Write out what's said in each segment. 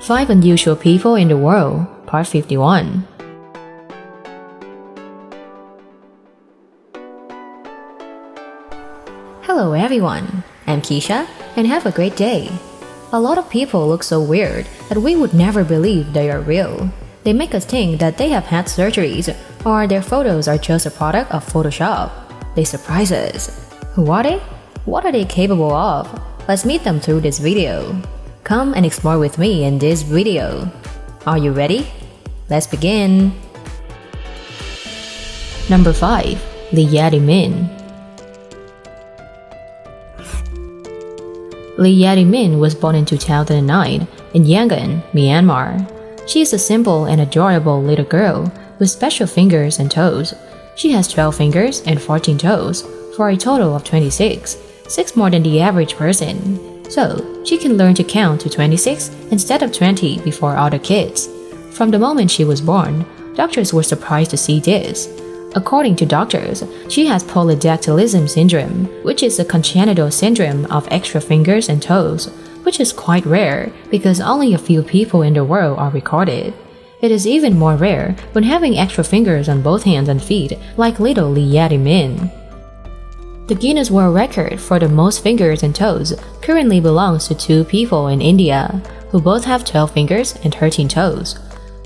5 Unusual People in the World, Part 51. Hello everyone, I'm Keisha, and have a great day. A lot of people look so weird that we would never believe they are real. They make us think that they have had surgeries, or their photos are just a product of Photoshop. They surprise us. Who are they? What are they capable of? Let's meet them through this video. Come and explore with me in this video. Are you ready? Let's begin. Number 5. Lee Yati-min. Lee Yati-min was born in 2009 in Yangon, Myanmar. She is a simple and adorable little girl with special fingers and toes. She has 12 fingers and 14 toes, for a total of 26, 6 more than the average person. So, she can learn to count to 26 instead of 20 before other kids. From the moment she was born, doctors were surprised to see this. According to doctors, she has polydactylism syndrome, which is a congenital syndrome of extra fingers and toes, which is quite rare because only a few people in the world are recorded. It is even more rare when having extra fingers on both hands and feet, like little Lee Yati-min. The Guinness World Record for the most fingers and toes currently belongs to 2 people in India, who both have 12 fingers and 13 toes.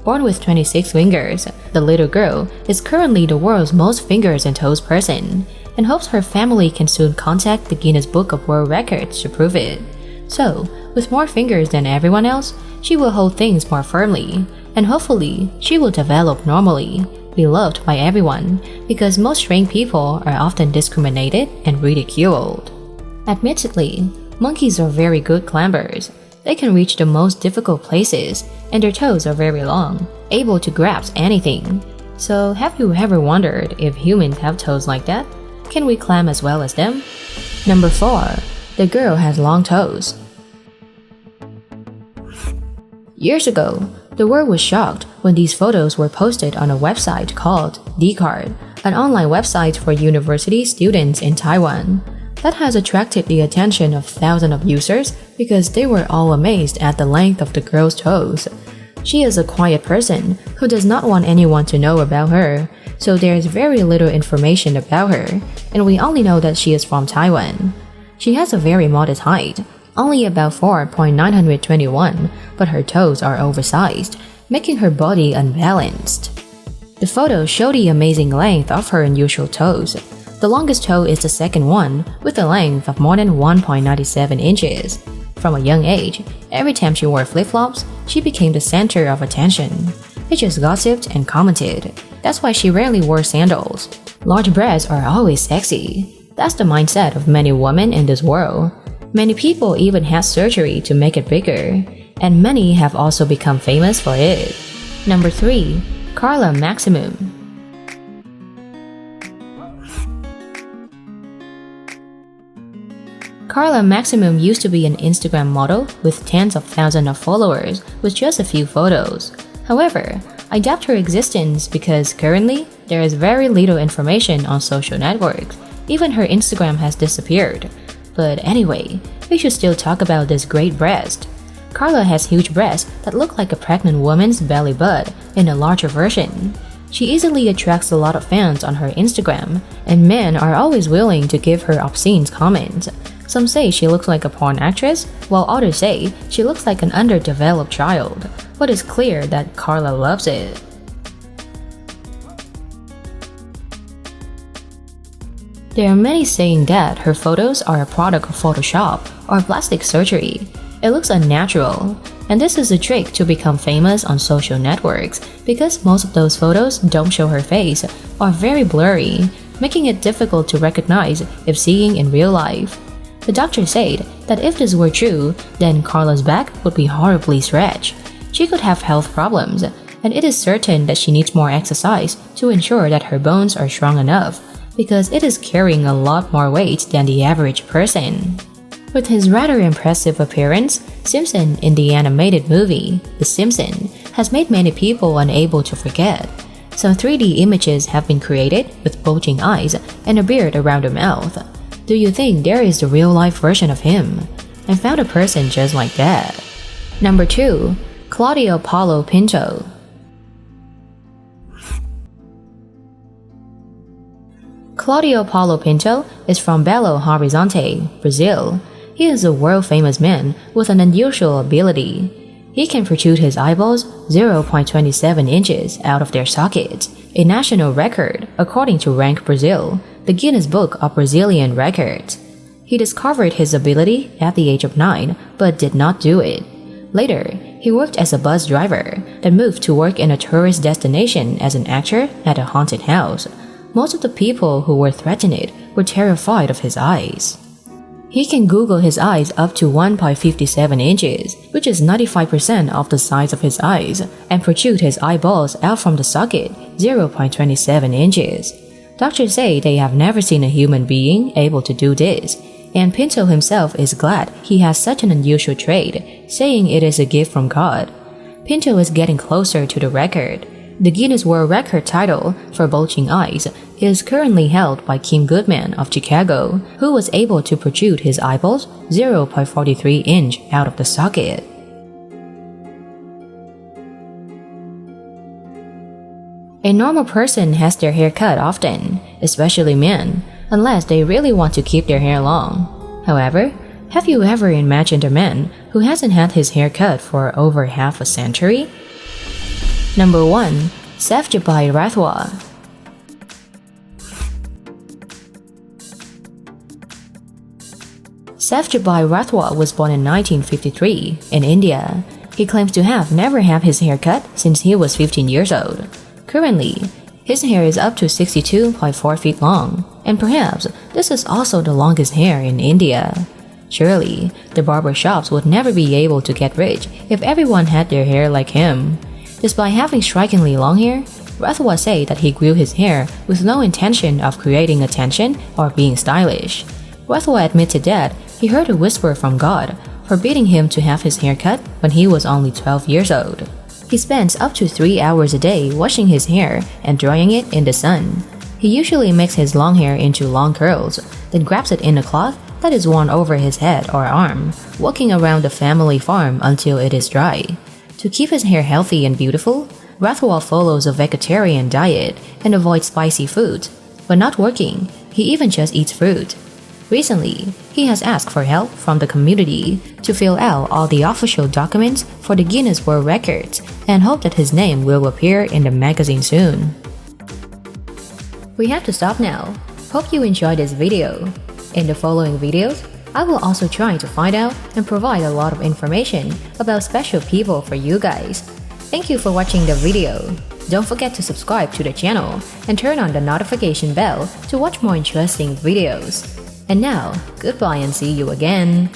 Born with 26 fingers, the little girl is currently the world's most fingers and toes person, and hopes her family can soon contact the Guinness Book of World Records to prove it. So, with more fingers than everyone else, she will hold things more firmly, and hopefully, she will develop normally, be loved by everyone, because most strange people are often discriminated and ridiculed. Admittedly, monkeys are very good climbers. They can reach the most difficult places, and their toes are very long, able to grasp anything. So have you ever wondered if humans have toes like that? Can we climb as well as them? Number 4. The girl has long toes. Years ago, the world was shocked when these photos were posted on a website called Dcard, an online website for university students in Taiwan. That has attracted the attention of thousands of users because they were all amazed at the length of the girl's toes. She is a quiet person who does not want anyone to know about her, so there is very little information about her, and we only know that she is from Taiwan. She has a very modest height, only about 4.921, but her toes are oversized, making her body unbalanced. The photos show the amazing length of her unusual toes. The longest toe is the second one, with a length of more than 1.97 inches. From a young age, every time she wore flip-flops, she became the center of attention. They just gossiped and commented. That's why she rarely wore sandals. Large breasts are always sexy. That's the mindset of many women in this world. Many people even had surgery to make it bigger, and many have also become famous for it. Number 3. Carla Maximum. Carla Maximum used to be an Instagram model with tens of thousands of followers with just a few photos. However, I doubt her existence because currently, there is very little information on social networks. Even her Instagram has disappeared. But anyway, we should still talk about this great breast. Carla has huge breasts that look like a pregnant woman's belly button in a larger version. She easily attracts a lot of fans on her Instagram, and men are always willing to give her obscene comments. Some say she looks like a porn actress, while others say she looks like an underdeveloped child, but it's clear that Carla loves it. There are many saying that her photos are a product of Photoshop or plastic surgery. It looks unnatural, and this is a trick to become famous on social networks because most of those photos don't show her face or are very blurry, making it difficult to recognize if seeing in real life. The doctor said that if this were true, then Carla's back would be horribly stretched. She could have health problems, and it is certain that she needs more exercise to ensure that her bones are strong enough, because it is carrying a lot more weight than the average person. With his rather impressive appearance, Simpson in the animated movie, The Simpsons, has made many people unable to forget. Some 3D images have been created with bulging eyes and a beard around the mouth. Do you think there is the real-life version of him? I found a person just like that. Number 2. Claudio Paulo Pinto. Claudio Paulo Pinto is from Belo Horizonte, Brazil. He is a world-famous man with an unusual ability. He can protrude his eyeballs 0.27 inches out of their sockets, a national record according to Rank Brazil, the Guinness Book of Brazilian Records. He discovered his ability at the age of 9, but did not do it. Later, he worked as a bus driver, then moved to work in a tourist destination as an actor at a haunted house. Most of the people who were threatened were terrified of his eyes. He can Google his eyes up to 1.57 inches, which is 95% of the size of his eyes, and protrude his eyeballs out from the socket 0.27 inches. Doctors say they have never seen a human being able to do this, and Pinto himself is glad he has such an unusual trait, saying it is a gift from God. Pinto is getting closer to the record. The Guinness World Record title for bulging eyes is currently held by Kim Goodman of Chicago, who was able to protrude his eyeballs 0.43 inch out of the socket. A normal person has their hair cut often, especially men, unless they really want to keep their hair long. However, have you ever imagined a man who hasn't had his hair cut for over half a century? Number 1. Saifjibai Rathwah. Saifjibai Rathwah was born in 1953 in India. He claims to have never had his hair cut since he was 15 years old. Currently, his hair is up to 62.4 feet long, and perhaps this is also the longest hair in India. Surely, the barber shops would never be able to get rich if everyone had their hair like him. Despite having strikingly long hair, Rathwah said that he grew his hair with no intention of creating attention or being stylish. Rathwah admitted that he heard a whisper from God, forbidding him to have his hair cut when he was only 12 years old. He spends up to 3 hours a day washing his hair and drying it in the sun. He usually makes his long hair into long curls, then grabs it in a cloth that is worn over his head or arm, walking around the family farm until it is dry. To keep his hair healthy and beautiful, Rathwah follows a vegetarian diet and avoids spicy foods. When not working, he even just eats fruit. Recently, he has asked for help from the community to fill out all the official documents for the Guinness World Records and hope that his name will appear in the magazine soon. We have to stop now. Hope you enjoyed this video. In the following videos, I will also try to find out and provide a lot of information about special people for you guys. Thank you for watching the video. Don't forget to subscribe to the channel and turn on the notification bell to watch more interesting videos. And now, goodbye and see you again.